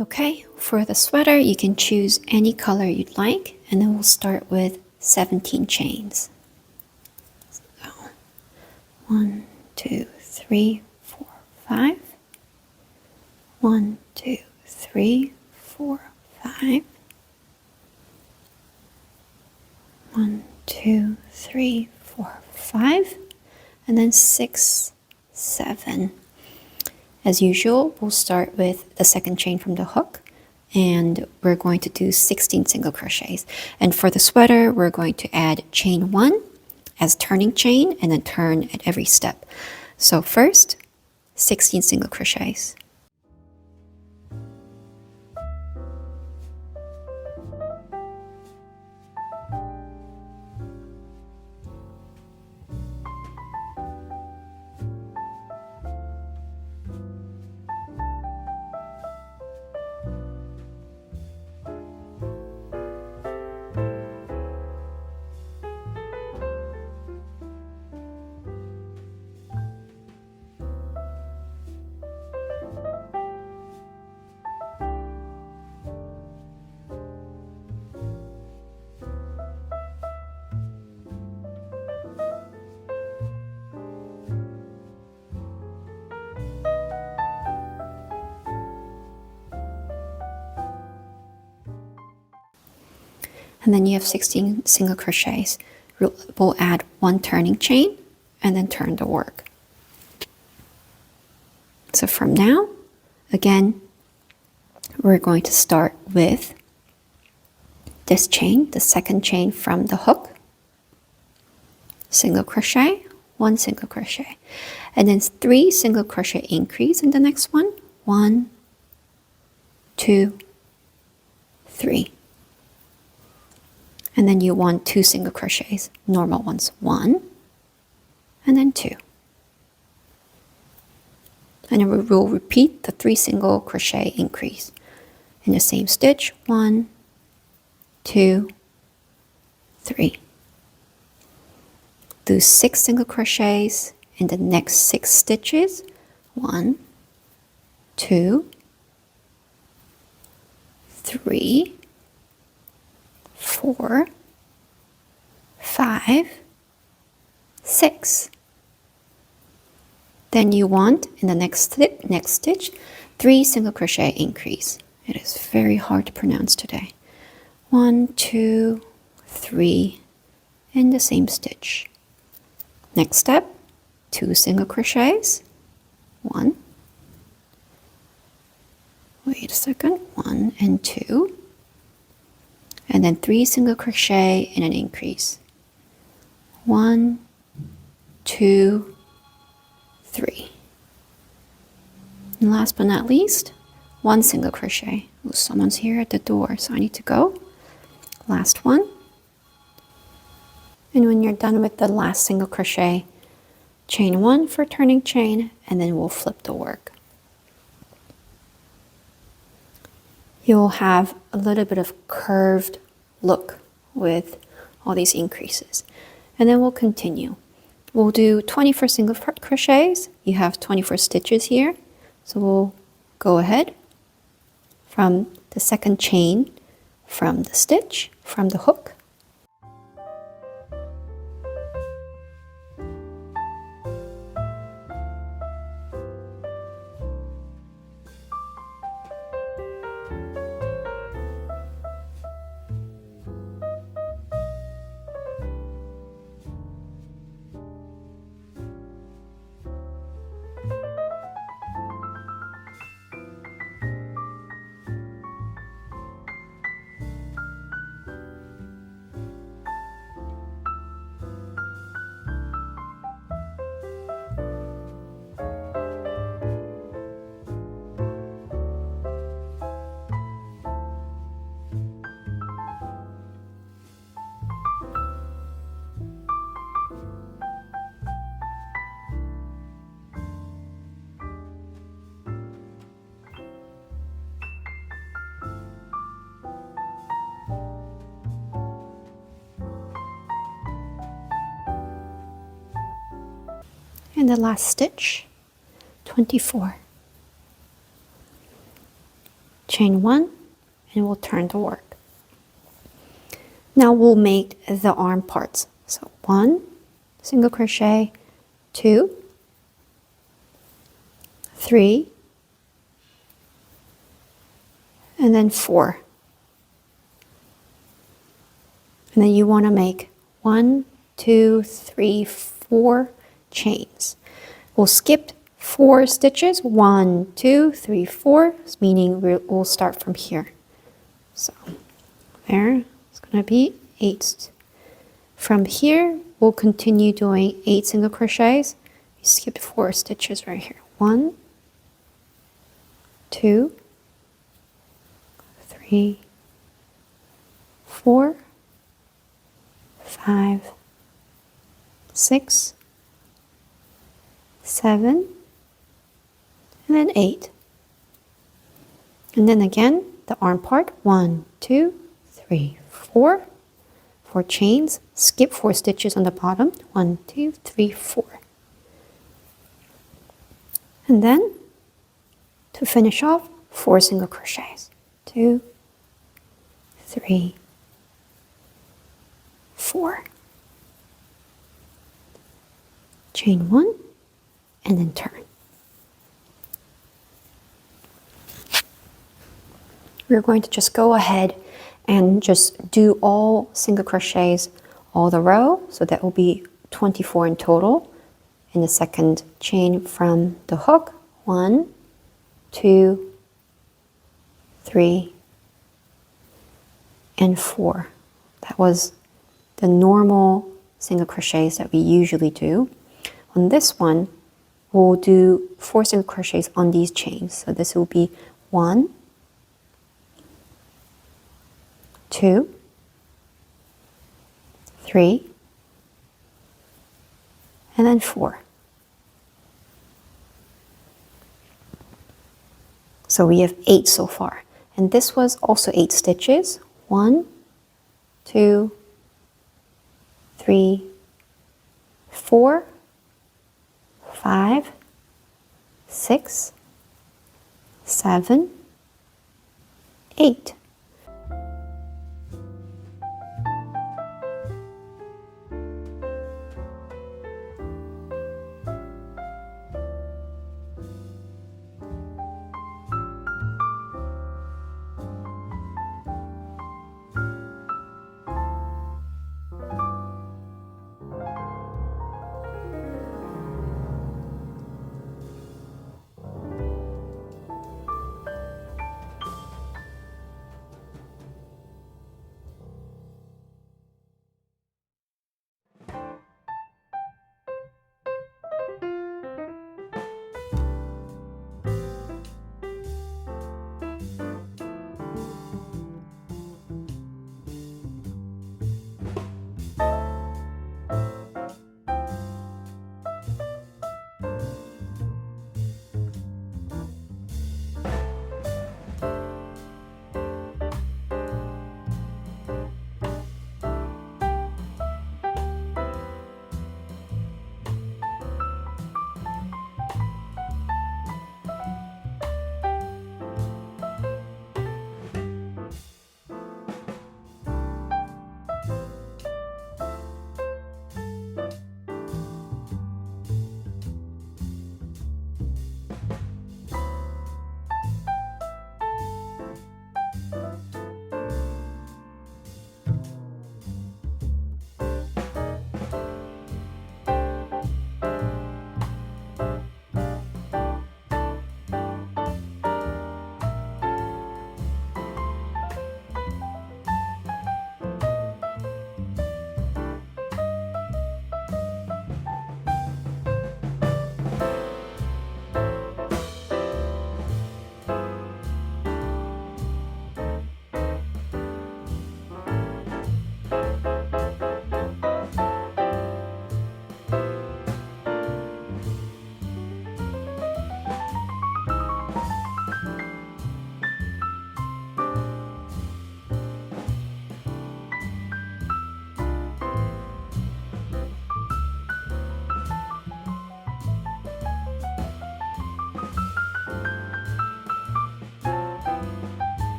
Okay, for the sweater, you can choose any color you'd like, and then we'll start with 17 chains. So, 1, 2, 3, 4, 5. 1, 2, 3, 4, 5. 1, 2, 3, 4, 5. And then 6, 7. As usual, we'll start with the second chain from the hook, and we're going to do 16 single crochets. And for the sweater, we're going to add chain 1 as turning chain and then turn at every step. So first, 16 single crochets. And then you have 16 single crochets. We'll add 1 turning chain and then turn the work. So from now, again, we're going to start with this chain, the second chain from the hook, single crochet, 1 single crochet, and then 3 single crochet increase in the next one. 1, 2, 3. And then you want 2 single crochets, normal ones, 1, and then 2. And then we will repeat the 3 single crochet increase in the same stitch, 1, 2, 3. Do 6 single crochets in the next 6 stitches, 1, 2, 3, 4, 5, 6. Then you want in the next stitch 3 single crochet increase. It is very hard to pronounce today. 1, 2, 3 in the same stitch. Next step, 2 single crochets. 1. Wait a second. 1 and 2. And then 3 single crochet in an increase. 1, 2, 3. And last but not least, 1 single crochet. Oh, someone's here at the door, so I need to go. Last one. And when you're done with the last single crochet, chain 1 for turning chain, and then we'll flip the work. You'll have a little bit of curved look with all these increases. And then we'll continue. We'll do 24 single crochets. You have 24 stitches here. So we'll go ahead from the second chain from the stitch, from the hook. And the last stitch, 24. chain 1, and we'll turn the work. Now we'll make the arm parts. So 1 single crochet, 2, 3, and then 4. And then you want to make 1, 2, 3, 4 chains. We'll skip 4 stitches, 1, 2, 3, 4, meaning we'll start from here. So there, it's going to be 8. From here, we'll continue doing 8 single crochets. You skipped 4 stitches right here. 1, 2, 3, 4, 5, 6, 7, and then 8. And then again, the arm part, 1, 2, 3, 4. 4 chains, skip 4 stitches on the bottom, 1, 2, 3, 4. And then, to finish off, 4 single crochets. 2, 3, 4. Chain 1, and then turn. We're going to just go ahead and just do all single crochets all the row, so that will be 24 in total. In the second chain from the hook, 1, 2, 3, and 4. That was the normal single crochets that we usually do. On this one, we'll do 4 single crochets on these chains. So this will be 1, 2, 3, and then 4. So we have 8 so far. And this was also 8 stitches. 1, 2, 3, 4, 5, 6, 7, 8.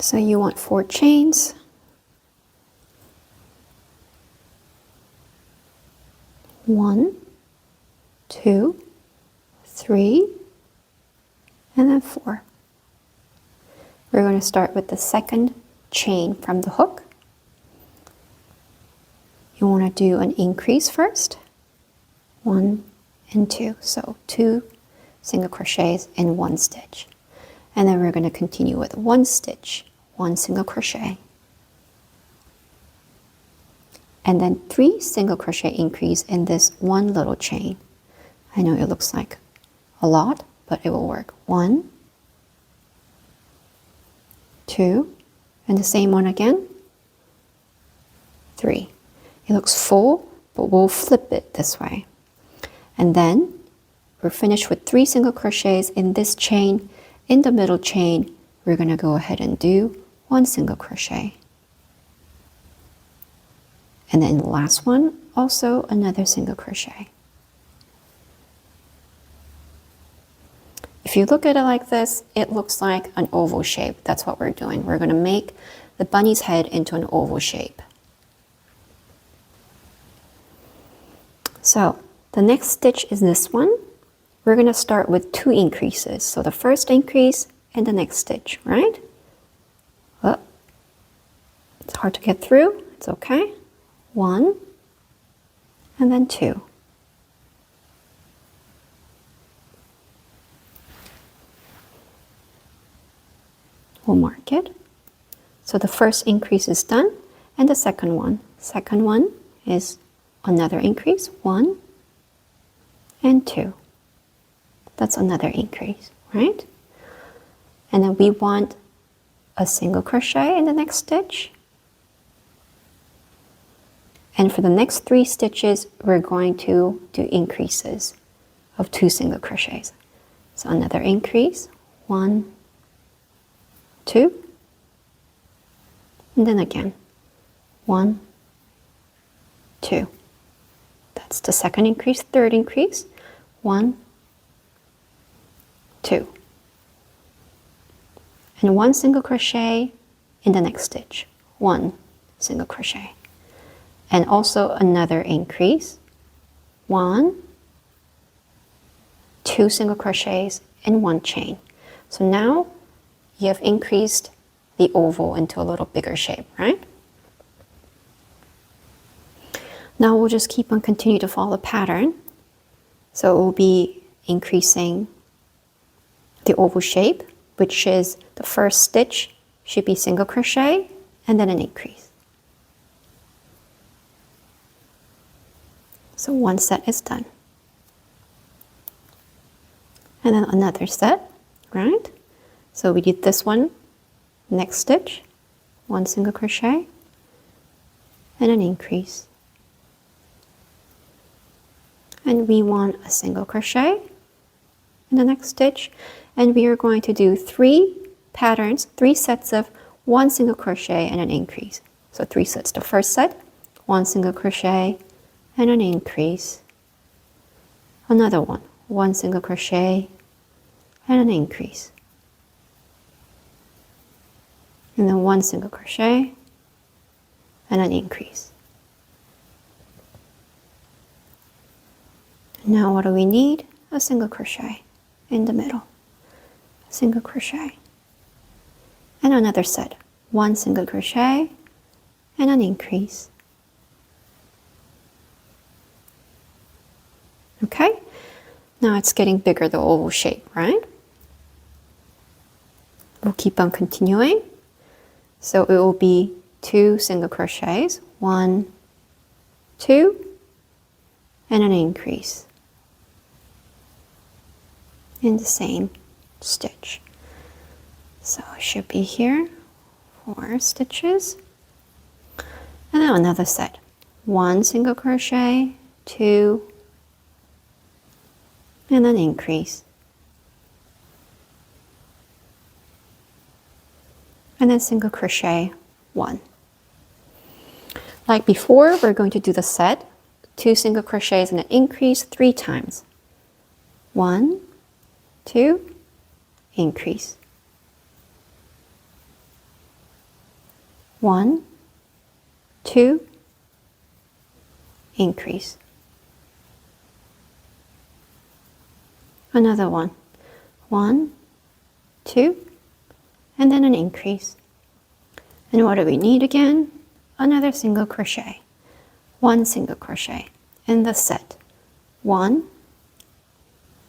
So you want 4 chains. 1, 2, 3, and then 4. We're going to start with the second chain from the hook. You want to do an increase first. 1 and 2. So 2 single crochets in 1 stitch. And then we're going to continue with 1 stitch, 1 single crochet. And then 3 single crochet increase in this one little chain. I know it looks like a lot, but it will work. 1, 2, and the same one again. 3. It looks full, but we'll flip it this way. And then we're finished with 3 single crochets in this chain. In the middle chain, we're going to go ahead and do 1 single crochet. And then the last one, also another single crochet. If you look at it like this, it looks like an oval shape. That's what we're doing. We're going to make the bunny's head into an oval shape. So the next stitch is this one. We're going to start with 2 increases. So the first increase and the next stitch, right? Oh, it's hard to get through. It's okay. 1 and then 2. We'll mark it. So the first increase is done, and the second one. Second one is another increase, 1 and 2. That's another increase, right? And then we want a single crochet in the next stitch. And for the next 3 stitches, we're going to do increases of 2 single crochets. So another increase, 1, 2, and then again, 1, 2. That's the second increase, third increase, 1, 2. And 1 single crochet in the next stitch, 1 single crochet. And also another increase, 1, 2 single crochets in 1 chain. So now you have increased the oval into a little bigger shape, right? Now we'll just keep on continue to follow the pattern. So it will be increasing the oval shape, which is the first stitch should be single crochet and then an increase. So 1 set is done. And then another set, right? So we did this one, next stitch, 1 single crochet, and an increase. And we want a single crochet in the next stitch, and we are going to do 3 patterns, 3 sets of 1 single crochet and an increase. So 3 sets. The first set, 1 single crochet and an increase. Another one, 1 single crochet and an increase. And then 1 single crochet and an increase. Now what do we need? A single crochet in the middle. Single crochet. And another set, 1 single crochet and an increase. Okay, now it's getting bigger, the oval shape, right? We'll keep on continuing. So it will be 2 single crochets, 1, 2, and an increase in the same stitch. So it should be here, 4 stitches. And then another set, 1 single crochet, 2, and an increase. And then single crochet, 1. Like before, we're going to do the set, 2 single crochets and an increase 3 times. 1, 2, increase. 1, 2, increase. Another one. 1, 2, and then an increase. And what do we need again? Another single crochet. 1 single crochet in the set. 1,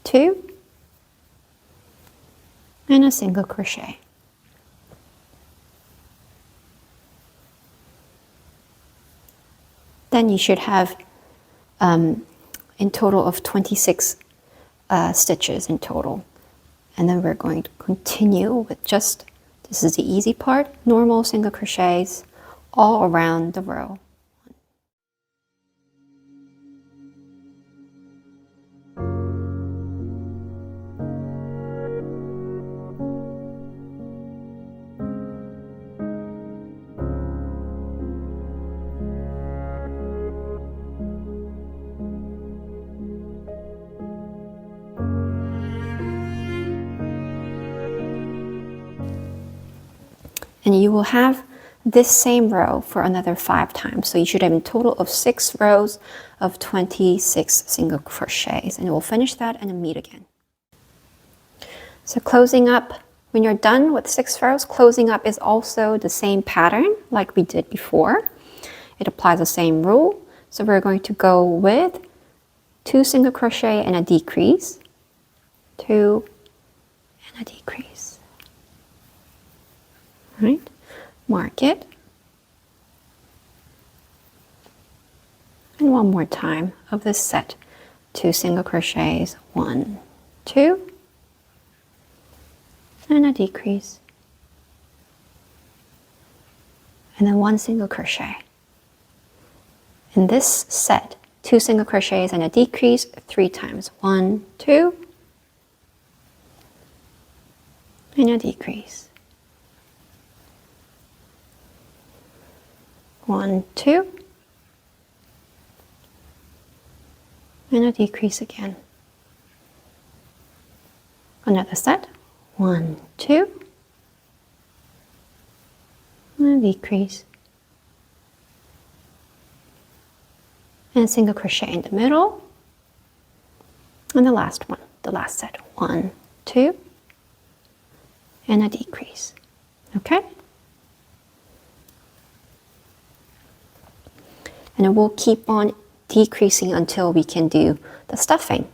2, and a single crochet. Then you should have in total of 26 stitches in total. And then we're going to continue with just, this is the easy part, normal single crochets all around the row. And you will have this same row for another 5 times. So you should have a total of 6 rows of 26 single crochets. And we'll finish that and then meet again. So closing up, when you're done with 6 rows, closing up is also the same pattern like we did before. It applies the same rule. So we're going to go with 2 single crochet and a decrease, 2 and a decrease. Right? Mark it. And one more time of this set. 2 single crochets, 1, 2, and a decrease. And then 1 single crochet. In this set, 2 single crochets and a decrease 3 times. 1, 2, and a decrease. 1, 2, and a decrease again. Another set. 1, 2, and a decrease. And a single crochet in the middle. And the last one, the last set. 1, 2, and a decrease. Okay? And it will keep on decreasing until we can do the stuffing.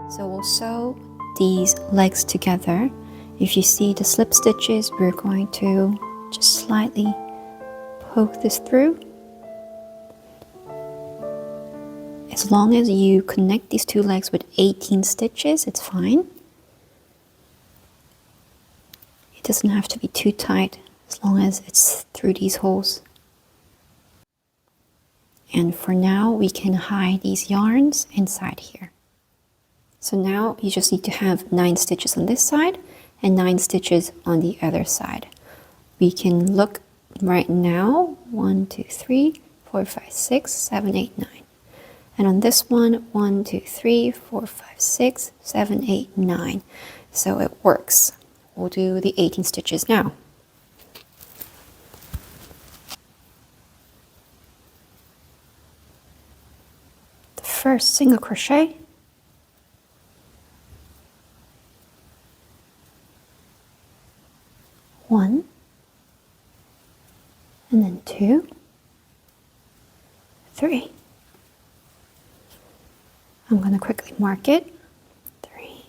So we'll sew these legs together. If you see the slip stitches, we're going to just slightly poke this through. As long as you connect these two legs with 18 stitches, it's fine. It doesn't have to be too tight as long as it's through these holes. And for now, we can hide these yarns inside here. So now you just need to have 9 stitches on this side and 9 stitches on the other side. We can look right now, 1, 2, 3, 4, 5, 6, 7, 8, 9. And on this one, 1, 2, 3, 4, 5, 6, 7, 8, 9. So it works. We'll do the 18 stitches now. The first single crochet. One, and then 2, 3. I'm going to quickly mark it. 3,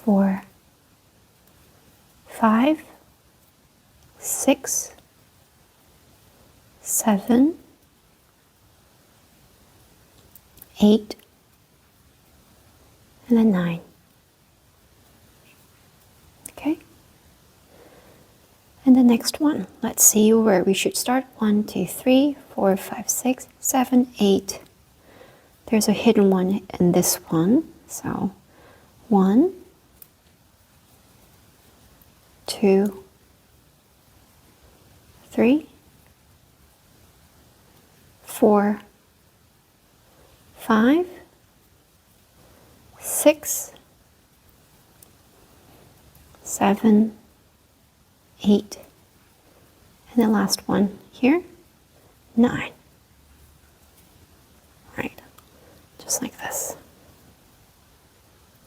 4, 5, 6, 7, 8, and then 9. Okay? And the next one, let's see where we should start. 1, 2, 3, 4, 5, 6, 7, 8. There's a hidden one in this one. So 1, 2, 3, 4, 5, 6, 7, 8, and the last one here, 9. Right, just like this.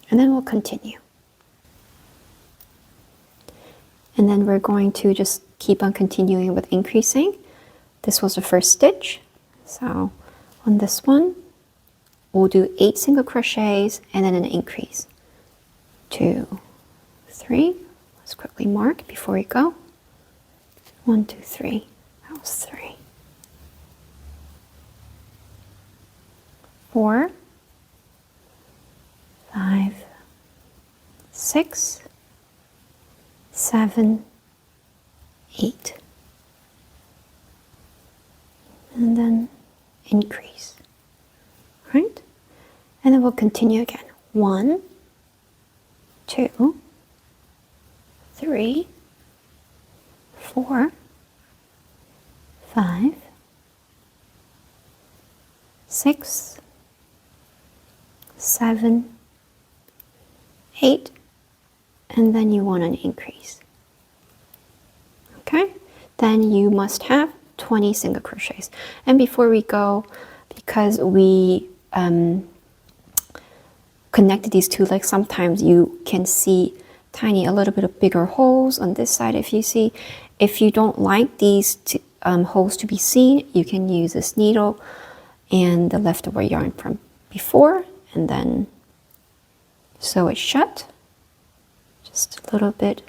And then we'll continue. And then we're going to just keep on continuing with increasing. This was the first stitch. So on this one, we'll do 8 single crochets and then an increase. 2, 3. Let's quickly mark before we go. 1, 2, 3. That was 3. 4, 5, 6, 7, 8. And then increase. Right? And then we'll continue again. 1, 2, 3, 4, 5, 6, 7, 8, and then you want an increase. Okay? Then you must have 20 single crochets. And before we go, because we connected these two legs, sometimes you can see a little bit of bigger holes on this side. If you don't like these holes to be seen, you can use this needle and the leftover yarn from before and then sew it shut. Just a little bit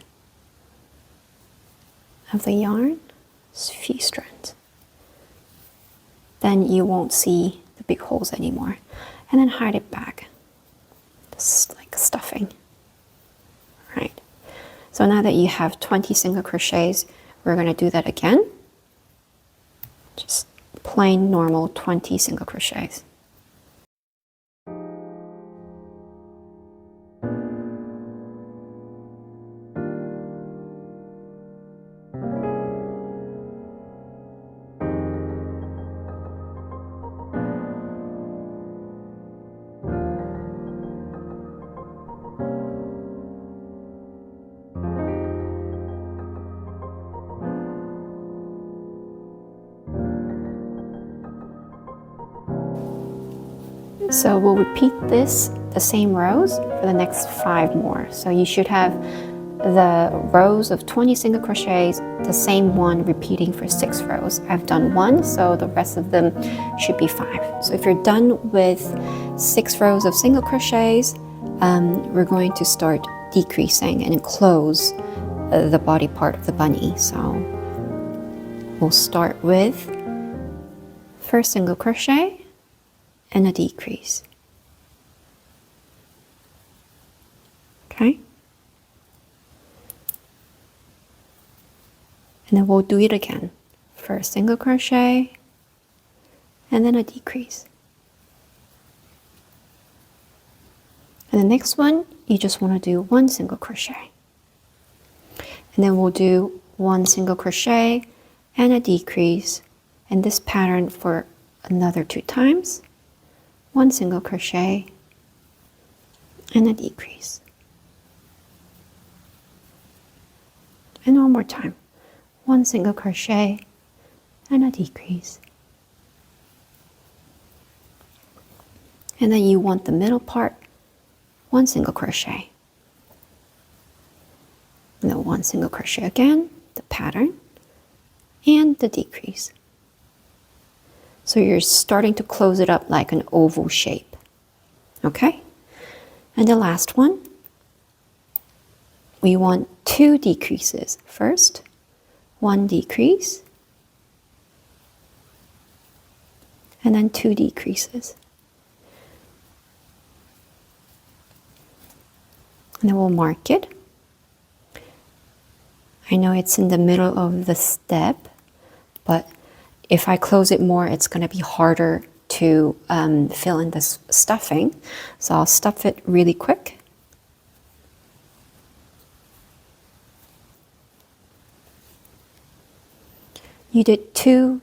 of the yarn, just a few strands. Then you won't see the big holes anymore. And then hide it back, just like stuffing. Right. So now that you have 20 single crochets, we're going to do that again. Just plain normal 20 single crochets. So we'll repeat this, the same rows, for the next 5 more. So you should have the rows of 20 single crochets, the same one repeating for 6 rows. I've done 1, so the rest of them should be 5. So if you're done with 6 rows of single crochets, we're going to start decreasing and close the body part of the bunny. So we'll start with first single crochet and a decrease. Okay? And then we'll do it again. First single crochet and then a decrease. And the next one, you just want to do 1 single crochet. And then we'll do 1 single crochet and a decrease, and this pattern for another 2 times. 1 single crochet and a decrease. And one more time. 1 single crochet and a decrease. And then you want the middle part, 1 single crochet. And then 1 single crochet again, the pattern, and the decrease. So you're starting to close it up like an oval shape. Okay? And the last one, we want 2 decreases. First, 1 decrease, and then 2 decreases. And then we'll mark it. I know it's in the middle of the step, but if I close it more, it's going to be harder to fill in this stuffing. So I'll stuff it really quick. You did two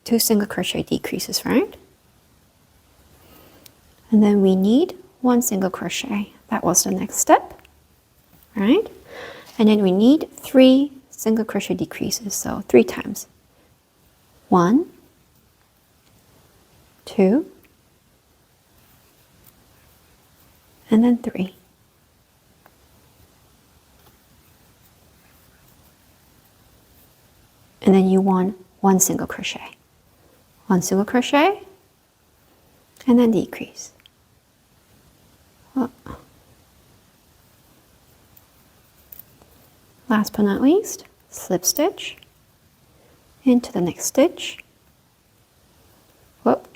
single crochet decreases, right? And then we need 1 single crochet. That was the next step, right? And then we need 3 single crochet decreases, so 3 times. 1, 2, and then 3. And then you want 1 single crochet. 1 single crochet, and then decrease. Oh. Last but not least, slip stitch into the next stitch. Whoop,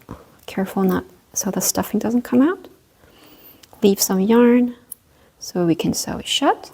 careful not so the stuffing doesn't come out. Leave some yarn so we can sew it shut.